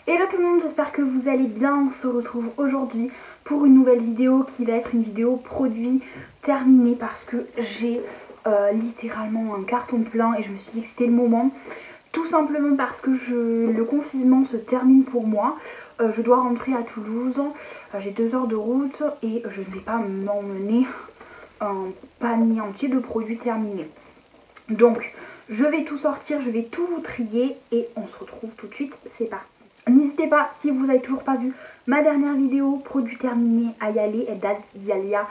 Hello tout le monde, j'espère que vous allez bien. On se retrouve aujourd'hui pour une nouvelle vidéo qui va être une vidéo produit terminée parce que j'ai littéralement un carton plein et je me suis dit que c'était le moment. Tout simplement parce que le confinement se termine pour moi. Je dois rentrer à Toulouse, j'ai 2 heures de route et je ne vais pas m'emmener un panier entier de produits terminés. Donc je vais tout sortir, je vais tout vous trier et on se retrouve tout de suite, c'est parti. N'hésitez pas, si vous n'avez toujours pas vu ma dernière vidéo produit terminé, à y aller. Elle date d'il y a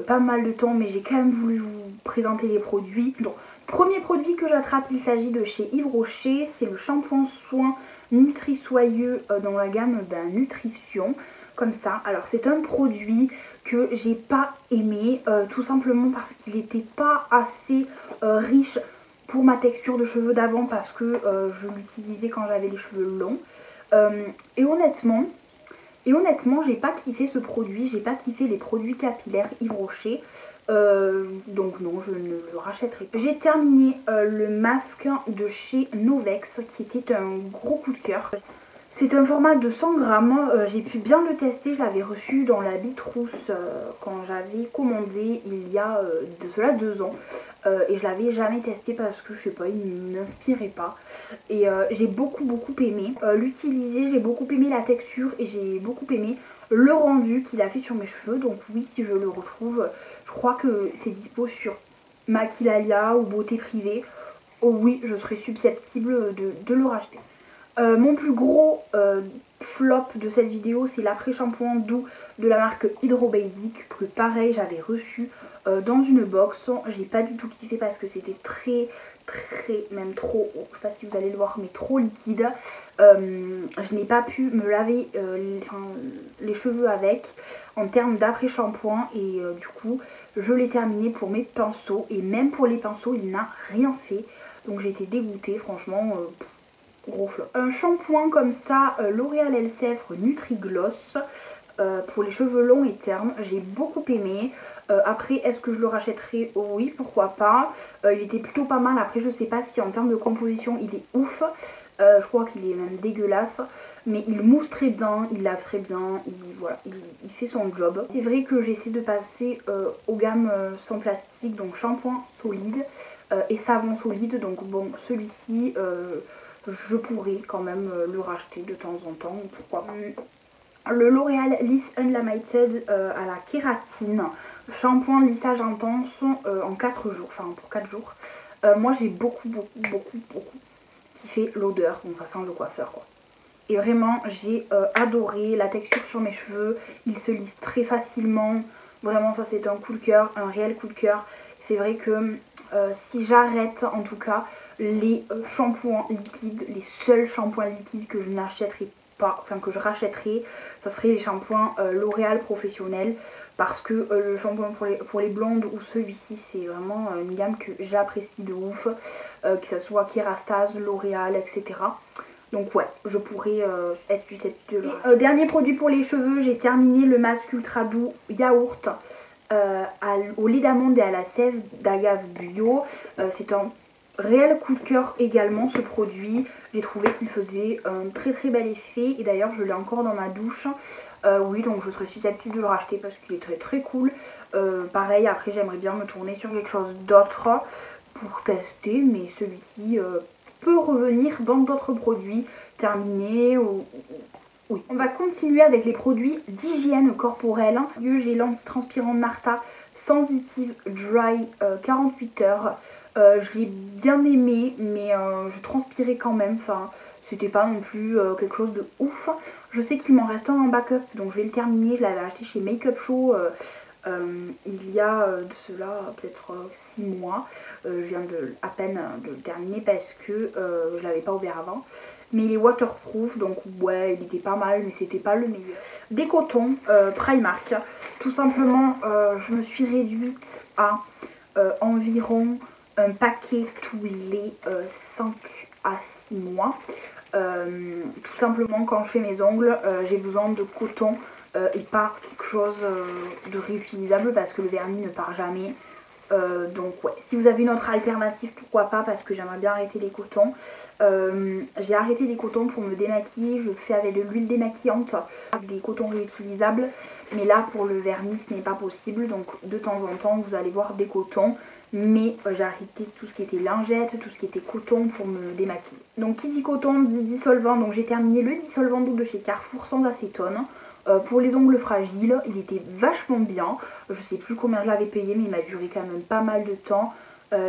pas mal de temps, mais j'ai quand même voulu vous présenter les produits. Donc premier produit que j'attrape, il s'agit de chez Yves Rocher, c'est le shampoing soin Nutri-Soyeux dans la gamme Nutrition, comme ça. Alors c'est un produit que j'ai pas aimé, tout simplement parce qu'il n'était pas assez riche pour ma texture de cheveux d'avant, parce que je l'utilisais quand j'avais les cheveux longs. Et honnêtement, j'ai pas kiffé ce produit, j'ai pas kiffé les produits capillaires Yves Rocher. Donc non, je ne le rachèterai pas. J'ai terminé le masque de chez Novex qui était un gros coup de cœur. C'est un format de 100 grammes, j'ai pu bien le tester, je l'avais reçu dans la Bitrousse quand j'avais commandé il y a de cela 2 ans. Et je l'avais jamais testé parce que je sais pas, il ne m'inspirait pas. Et j'ai beaucoup aimé l'utiliser, j'ai beaucoup aimé la texture et j'ai beaucoup aimé le rendu qu'il a fait sur mes cheveux. Donc oui, si je le retrouve, je crois que c'est dispo sur Maquilalia ou Beauté Privée. Oh oui, je serais susceptible de le racheter. Mon plus gros flop de cette vidéo, c'est l'après-shampoing doux de la marque Hydro Basic, que pareil j'avais reçu dans une box. J'ai pas du tout kiffé parce que c'était très, même trop, je sais pas si vous allez le voir, mais trop liquide. Je n'ai pas pu me laver les cheveux avec en termes d'après-shampoing et du coup je l'ai terminé pour mes pinceaux et même pour les pinceaux il n'a rien fait. Donc j'ai été dégoûtée, franchement. Gros flop. Un shampoing comme ça, L'Oréal Elsèvre Nutri-Gloss pour les cheveux longs et ternes, j'ai beaucoup aimé. Après, est-ce que je le rachèterai? Oui, pourquoi pas. Il était plutôt pas mal. Après, je sais pas si en termes de composition il est ouf. Je crois qu'il est même dégueulasse, mais il mousse très bien, il lave très bien, voilà, il fait son job. C'est vrai que j'essaie de passer aux gammes sans plastique, donc shampoing solide et savon solide. Donc bon, celui-ci je pourrais quand même le racheter de temps en temps, pourquoi pas. Le L'Oréal Lisse Unlimited à la kératine, shampoing lissage intense en 4 jours, enfin pour 4 jours. Moi j'ai beaucoup kiffé l'odeur, donc ça sent le coiffeur quoi. Et vraiment j'ai adoré la texture sur mes cheveux, ils se lissent très facilement, vraiment ça c'est un coup de cœur, un réel coup de cœur. C'est vrai que si j'arrête en tout cas les shampoings liquides, les seuls shampoings liquides que je n'achèterai pas, enfin que je rachèterai, ça serait les shampoings L'Oréal professionnels, parce que le shampoing pour les blondes ou celui-ci c'est vraiment une gamme que j'apprécie de ouf, que ce soit Kérastase, L'Oréal, etc. Donc ouais, je pourrais être susceptible de le dernier produit pour les cheveux, j'ai terminé le masque ultra doux yaourt au lait d'amande et à la sève d'agave bio. C'est un réel coup de cœur également ce produit. J'ai trouvé qu'il faisait un très bel effet et d'ailleurs je l'ai encore dans ma douche. Oui, donc je serais susceptible de le racheter parce qu'il est très cool. Pareil, après j'aimerais bien me tourner sur quelque chose d'autre pour tester, mais celui-ci peut revenir dans d'autres produits terminés ou oui. On va continuer avec les produits d'hygiène corporelle. J'ai l'antitranspirant Narta Sensitive Dry 48 heures. Je l'ai bien aimé, mais je transpirais quand même. Enfin, c'était pas non plus quelque chose de ouf. Je sais qu'il m'en reste un en backup, donc je vais le terminer. Je l'avais acheté chez Make Up Show il y a de cela peut-être 6 mois. Je viens à peine de le terminer parce que je l'avais pas ouvert avant. Mais il est waterproof, donc ouais, il était pas mal, mais c'était pas le meilleur. Des cotons Primark. Tout simplement, je me suis réduite à environ un paquet tous les 5 à 6 mois. Tout simplement, quand je fais mes ongles, j'ai besoin de coton et pas quelque chose de réutilisable parce que le vernis ne part jamais. Donc ouais, si vous avez une autre alternative, pourquoi pas, parce que j'aimerais bien arrêter les cotons. J'ai arrêté les cotons pour me démaquiller, je fais avec de l'huile démaquillante, avec des cotons réutilisables. Mais là pour le vernis ce n'est pas possible, donc de temps en temps vous allez voir des cotons. Mais j'ai arrêté tout ce qui était lingette, tout ce qui était coton pour me démaquiller. Donc qui dit coton dit dissolvant, donc j'ai terminé le dissolvant d'eau de chez Carrefour sans acétone. Pour les ongles fragiles, il était vachement bien. Je sais plus combien je l'avais payé, mais il m'a duré quand même pas mal de temps.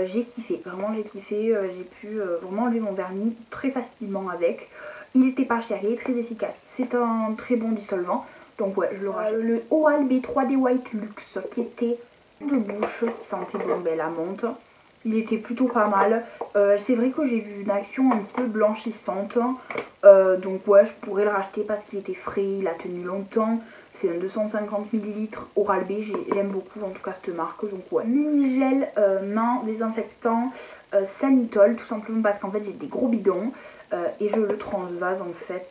J'ai kiffé, vraiment j'ai kiffé. J'ai pu vraiment enlever mon vernis très facilement avec. Il était pas cher, il est très efficace. C'est un très bon dissolvant. Donc ouais, je le rachète. Le Oral-B 3D White Luxe qui était de bouche, qui sentait bon, ben, la menthe. Il était plutôt pas mal. C'est vrai que j'ai vu une action un petit peu blanchissante. Donc ouais, je pourrais le racheter parce qu'il était frais, il a tenu longtemps. C'est un 250 ml Oral-B, j'aime beaucoup en tout cas cette marque. Donc ouais, mini gel main désinfectant Sanitol, tout simplement parce qu'en fait j'ai des gros bidons. Et je le transvase en fait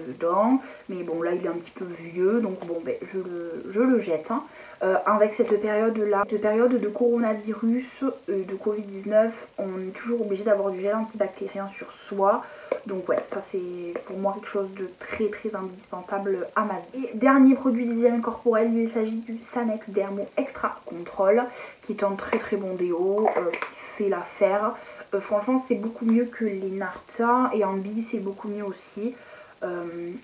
dedans. Mais bon là il est un petit peu vieux, donc bon ben je le jette. Hein. Avec cette période là, cette période de coronavirus, de Covid-19, on est toujours obligé d'avoir du gel antibactérien sur soi. Donc ouais, ça c'est pour moi quelque chose de très très indispensable à ma vie. Et dernier produit d'hygiène corporelle, il s'agit du Sanex Dermo Extra Control, qui est un très très bon déo, qui fait l'affaire. Franchement c'est beaucoup mieux que les Narta et en Bi c'est beaucoup mieux aussi.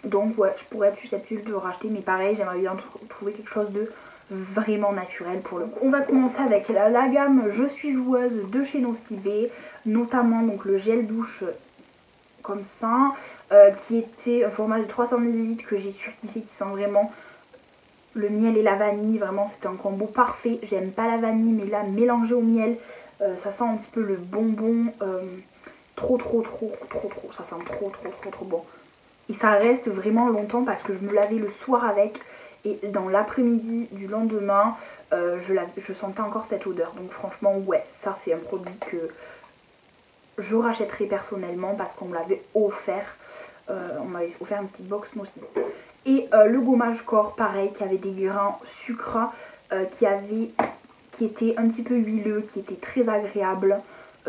Donc ouais, je pourrais être susceptible de le racheter, mais pareil j'aimerais bien trouver quelque chose de vraiment naturel pour le coup. On va commencer avec la gamme Je suis joueuse de chez Nocivé, notamment donc le gel douche comme ça, qui était un format de 300 ml que j'ai surkiffé, qui sent vraiment le miel et la vanille. Vraiment c'est un combo parfait. J'aime pas la vanille, mais là mélangé au miel, ça sent un petit peu le bonbon, trop, ça sent trop bon. Et ça reste vraiment longtemps parce que je me lavais le soir avec, et dans l'après-midi du lendemain, je sentais encore cette odeur. Donc franchement ouais, ça c'est un produit que je rachèterai personnellement parce qu'on me l'avait offert. On m'avait offert une petite box Nocivé. Et le gommage corps, pareil, qui avait des grains sucres, qui était un petit peu huileux, qui était très agréable.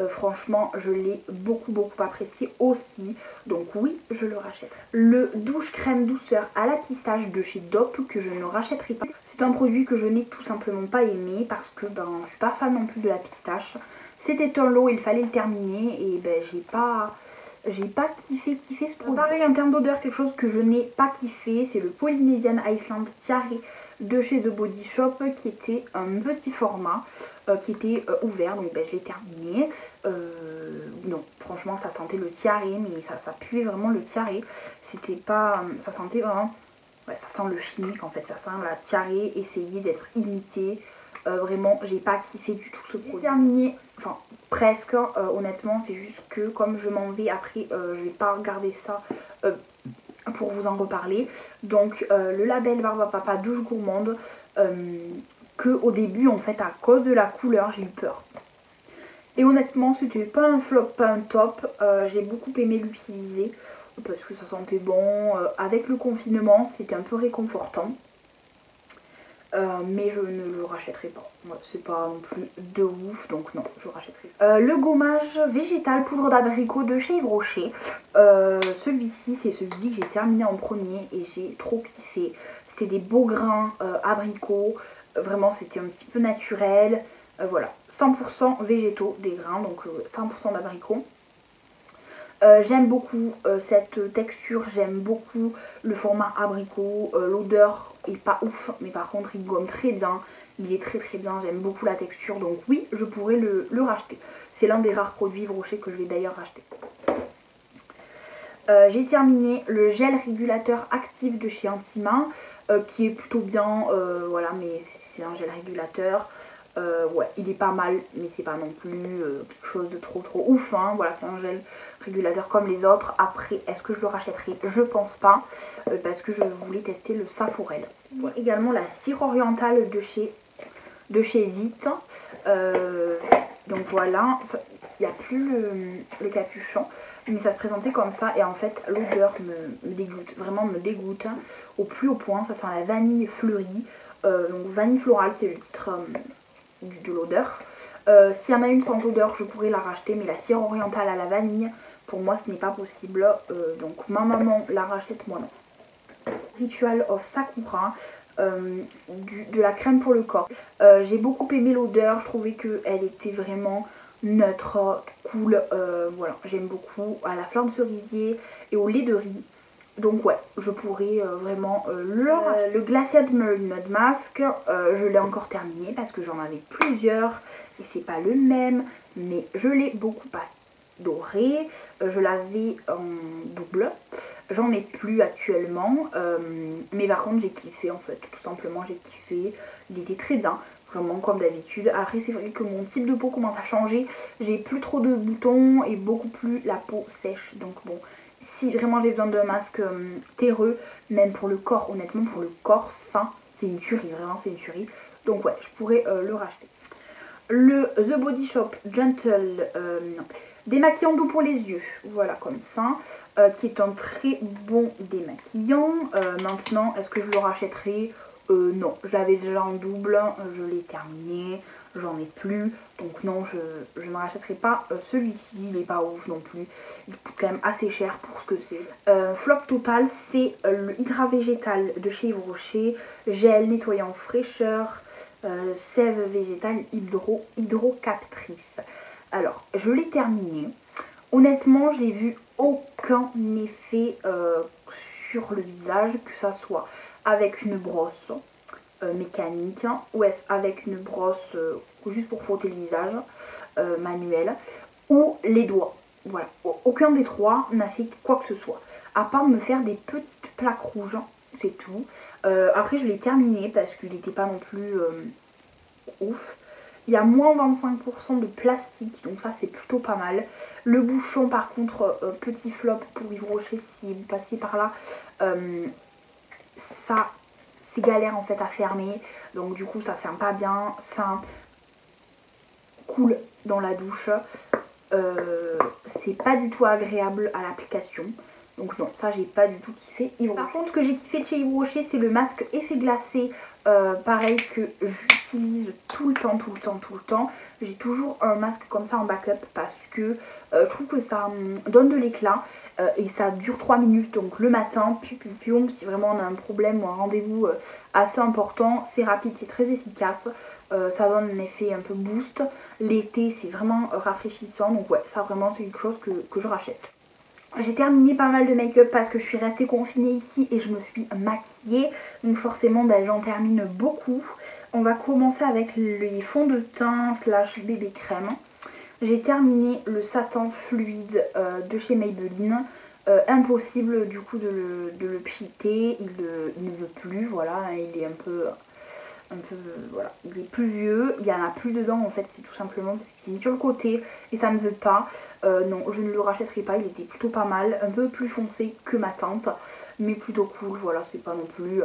Franchement, je l'ai beaucoup apprécié aussi. Donc oui, je le rachète. Le douche crème douceur à la pistache de chez Dop, que je ne rachèterai pas. C'est un produit que je n'ai tout simplement pas aimé parce que ben, je suis pas fan non plus de la pistache. C'était un lot, il fallait le terminer et ben j'ai pas kiffé ce produit. Pareil en termes d'odeur, quelque chose que je n'ai pas kiffé, c'est le Polynesian Iceland Tiare de chez The Body Shop, qui était un petit format, qui était ouvert, donc ben, je l'ai terminé. Non, franchement ça sentait le tiare, mais ça puait vraiment le tiare. C'était pas, ça sentait vraiment, ouais, ça sent le chimique en fait, ça sent la tiare, essayer d'être imité. Vraiment j'ai pas kiffé du tout ce produit. J'ai terminé, enfin presque, honnêtement c'est juste que comme je m'en vais après, je vais pas regarder ça pour vous en reparler. Donc le label Barbapapa douche gourmande, que au début en fait à cause de la couleur j'ai eu peur. Et honnêtement c'était pas un flop, pas un top, j'ai beaucoup aimé l'utiliser parce que ça sentait bon. Avec le confinement c'était un peu réconfortant. Mais je ne le rachèterai pas. Ouais, c'est pas non plus de ouf, donc non, je rachèterai pas. Le gommage végétal poudre d'abricot de chez Yves Rocher. Celui-ci, c'est celui que j'ai terminé en premier et j'ai trop kiffé. C'est des beaux grains abricots. Vraiment, c'était un petit peu naturel. Voilà, 100% végétaux des grains, donc 100% d'abricots. J'aime beaucoup cette texture, j'aime beaucoup le format abricot, l'odeur est pas ouf, mais par contre il gomme très bien, il est très bien, j'aime beaucoup la texture, donc oui, je pourrais le racheter. C'est l'un des rares produits Yves Rocher que je vais d'ailleurs racheter. J'ai terminé le gel régulateur actif de chez Intima, qui est plutôt bien, voilà, mais c'est un gel régulateur. Ouais, il est pas mal, mais c'est pas non plus quelque chose de trop ouf, hein. Voilà, c'est un gel régulateur comme les autres. Après, est-ce que je le rachèterai? Je pense pas, parce que je voulais tester le Saforel. Ouais. Également la cire orientale de chez Vite. Donc voilà, il n'y a plus le capuchon, mais ça se présentait comme ça. Et en fait, l'odeur me dégoûte, vraiment me dégoûte, hein, au plus haut point. Ça sent la vanille fleurie. Donc vanille florale, c'est le titre de l'odeur. S'il y en a une sans odeur, je pourrais la racheter, mais la cire orientale à la vanille, pour moi ce n'est pas possible. Donc ma maman la rachète, moi non. Ritual of Sakura, de la crème pour le corps. J'ai beaucoup aimé l'odeur, je trouvais qu'elle était vraiment neutre, cool. Voilà, j'aime beaucoup à la fleur de cerisier et au lait de riz. Donc ouais, je pourrais vraiment le racheter. Le Glacial Mud Mask, je l'ai encore terminé parce que j'en avais plusieurs et c'est pas le même, mais je l'ai beaucoup adoré. Je l'avais en double, j'en ai plus actuellement, mais par contre j'ai kiffé en fait, tout simplement j'ai kiffé, il était très bien. Vraiment comme d'habitude. Après c'est vrai que mon type de peau commence à changer. J'ai plus trop de boutons et beaucoup plus la peau sèche. Donc bon, si vraiment j'ai besoin d'un masque terreux, même pour le corps, honnêtement pour le corps sain, c'est une tuerie, vraiment c'est une tuerie. Donc ouais, je pourrais le racheter. Le The Body Shop Gentle démaquillant doux pour les yeux, voilà comme ça, qui est un très bon démaquillant. Maintenant, est-ce que je le rachèterai? Non, je l'avais déjà en double, je l'ai terminé, j'en ai plus, donc non, je ne rachèterai pas celui-ci, il n'est pas ouf non plus, il coûte quand même assez cher pour ce que c'est. Flop total, c'est le Hydra Végétal de chez Yves Rocher, gel nettoyant fraîcheur, sève végétale hydrocaptrice. Alors, je l'ai terminé, honnêtement, je n'ai vu aucun effet sur le visage, que ça soit avec une brosse mécanique ou est-ce avec une brosse juste pour frotter le visage manuelle ou les doigts. Voilà, aucun des trois n'a fait quoi que ce soit à part me faire des petites plaques rouges, c'est tout. Après je l'ai terminé parce qu'il n'était pas non plus ouf. Il y a moins 25% de plastique, donc ça c'est plutôt pas mal. Le bouchon par contre, petit flop pour Yves Rocher si vous passiez par là, ça c'est galère en fait à fermer, donc du coup ça sent pas bien, ça coule dans la douche, c'est pas du tout agréable à l'application, donc non, ça j'ai pas du tout kiffé. Par contre ce que j'ai kiffé de chez Yves Rocher, c'est le masque effet glacé, pareil, que j'utilise tout le temps. J'ai toujours un masque comme ça en backup parce que je trouve que ça donne de l'éclat et ça dure 3 minutes, donc le matin, puis si vraiment on a un problème ou un rendez-vous assez important, c'est rapide, c'est très efficace, ça donne un effet un peu boost. L'été c'est vraiment rafraîchissant, donc ouais, ça vraiment c'est quelque chose que je rachète. J'ai terminé pas mal de make-up parce que je suis restée confinée ici et je me suis maquillée. Donc forcément j'en termine beaucoup. On va commencer avec les fonds de teint slash bébé crème. J'ai terminé le satin fluide de chez Maybelline. Impossible du coup de le pchiter. Il ne veut plus, voilà, il est un peu voilà, il est plus vieux, il n'y en a plus dedans en fait, c'est tout simplement parce qu'il est mis sur le côté et ça ne veut pas. Non, je ne le rachèterai pas, il était plutôt pas mal, un peu plus foncé que ma teinte, mais plutôt cool, voilà, c'est pas non plus...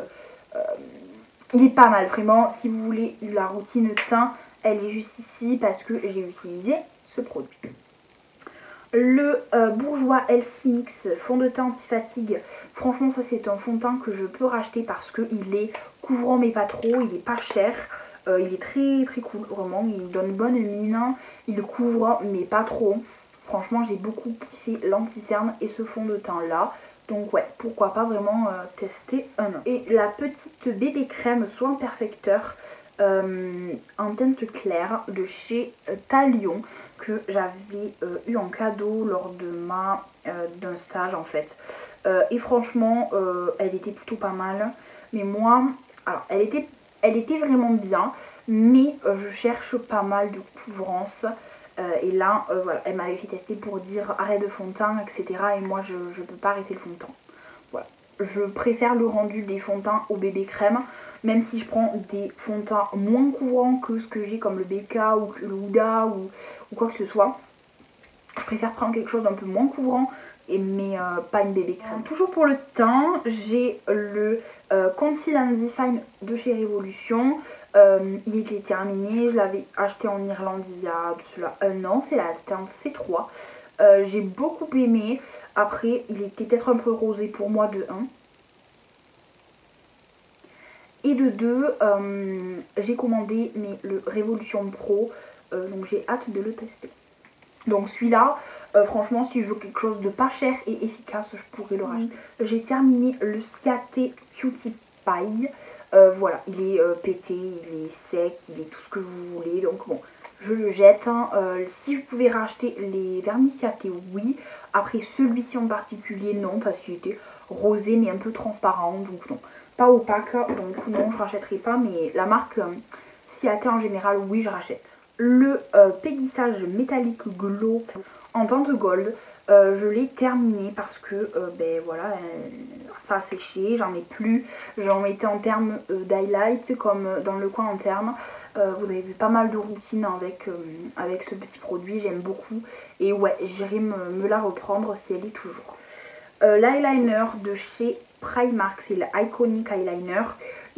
il est pas mal, vraiment, si vous voulez la routine teint, elle est juste ici parce que j'ai utilisé ce produit. Le Bourjois Healthy Mix fond de teint anti-fatigue, franchement ça c'est un fond de teint que je peux racheter parce qu'il est couvrant mais pas trop, il est pas cher, il est très cool, vraiment, il donne bonne mine, il couvre mais pas trop. Franchement j'ai beaucoup kiffé l'anti-cerne et ce fond de teint là, donc ouais, pourquoi pas vraiment tester un an. Et la petite bébé crème soin perfecteur en teinte claire de chez Talion que j'avais eu en cadeau lors de d'un stage en fait, et franchement elle était plutôt pas mal, mais moi alors elle était vraiment bien, mais je cherche pas mal de couvrance, et là voilà, elle m'avait fait tester pour dire arrête de fond de teint etc, et moi je peux pas arrêter le fond de teint. Voilà, je préfère le rendu des fonds de teint au bébé crème, même si je prends des fonds de teint moins couvrants que ce que j'ai comme le BK ou le Huda ou quoi que ce soit. Je préfère prendre quelque chose d'un peu moins couvrant, mais pas une bébé crème. Toujours pour le teint, j'ai le Conceal and Define de chez Révolution. Il était terminé, je l'avais acheté en Irlande il y a de cela un an, c'était en C3. J'ai beaucoup aimé, après il était peut-être un peu rosé pour moi de 1. Et de 2, j'ai commandé le Révolution Pro, donc j'ai hâte de le tester. Donc celui-là, franchement, si je veux quelque chose de pas cher et efficace, je pourrais le racheter. J'ai terminé le Ciate Cutie Pie. Voilà, il est pété, il est sec, il est tout ce que vous voulez. Donc bon, je le jette. Hein. Si je pouvais racheter les vernis Ciate, oui. Après celui-ci en particulier, non, parce qu'il était rosé mais un peu transparent. Donc non, pas opaque. Donc non, je rachèterai pas. Mais la marque Ciate en général, oui, je rachète. Le péguissage métallique glow en teinte gold, je l'ai terminé parce que ben voilà, ça a séché, j'en ai plus. J'en mettais en termes d'highlight comme dans le coin en termes. Vous avez vu pas mal de routines avec ce petit produit, j'aime beaucoup. Et ouais, j'irai me la reprendre si elle est toujours. L'eyeliner de chez Primark, c'est le Iconic Eyeliner.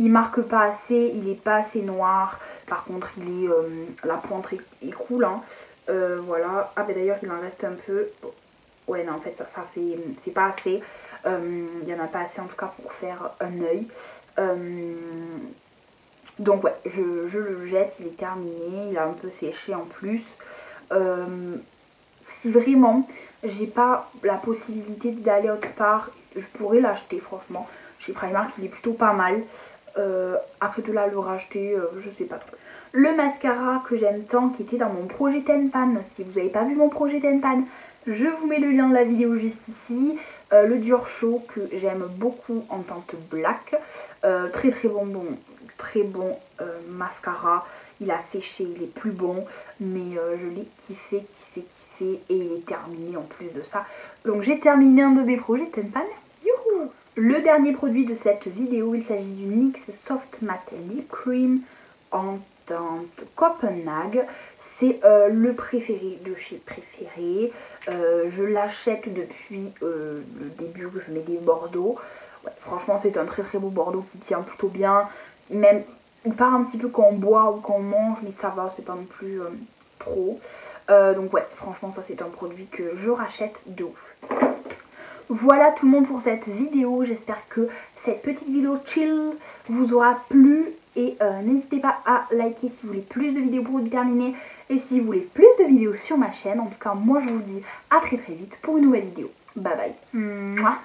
Il marque pas assez, il est pas assez noir. Par contre, il est la pointe est cool. Hein. Voilà. Ah, mais d'ailleurs, il en reste un peu. Bon. Ouais, non, en fait, ça fait. C'est pas assez. Il n'y en a pas assez en tout cas pour faire un œil. Donc, ouais, je le jette. Il est terminé. Il a un peu séché en plus. Si vraiment j'ai pas la possibilité d'aller autre part, je pourrais l'acheter franchement. Chez Primark, il est plutôt pas mal. Après de là le racheter, je sais pas trop. Le mascara que j'aime tant, qui était dans mon projet Tenpan. Si vous n'avez pas vu mon projet Tenpan, je vous mets le lien de la vidéo juste ici. Le Dior Show que j'aime beaucoup en teinte black. Très bon mascara. Il a séché, il est plus bon, mais je l'ai kiffé et il est terminé en plus de ça. Donc j'ai terminé un de mes projets Tenpan. Youhou! Le dernier produit de cette vidéo, il s'agit du NYX Soft Matte Lip Cream en teinte Copenhague. C'est le préféré de chez Préféré. Je l'achète depuis le début que je mets des bordeaux. Ouais, franchement, c'est un très beau bordeaux qui tient plutôt bien. Même, il part un petit peu quand on boit ou quand on mange, mais ça va, c'est pas non plus trop. Donc ouais, franchement, ça c'est un produit que je rachète de ouf. Voilà tout le monde pour cette vidéo, j'espère que cette petite vidéo chill vous aura plu et n'hésitez pas à liker si vous voulez plus de vidéos pour terminer et si vous voulez plus de vidéos sur ma chaîne. En tout cas, moi je vous dis à très vite pour une nouvelle vidéo. Bye bye. Mouah.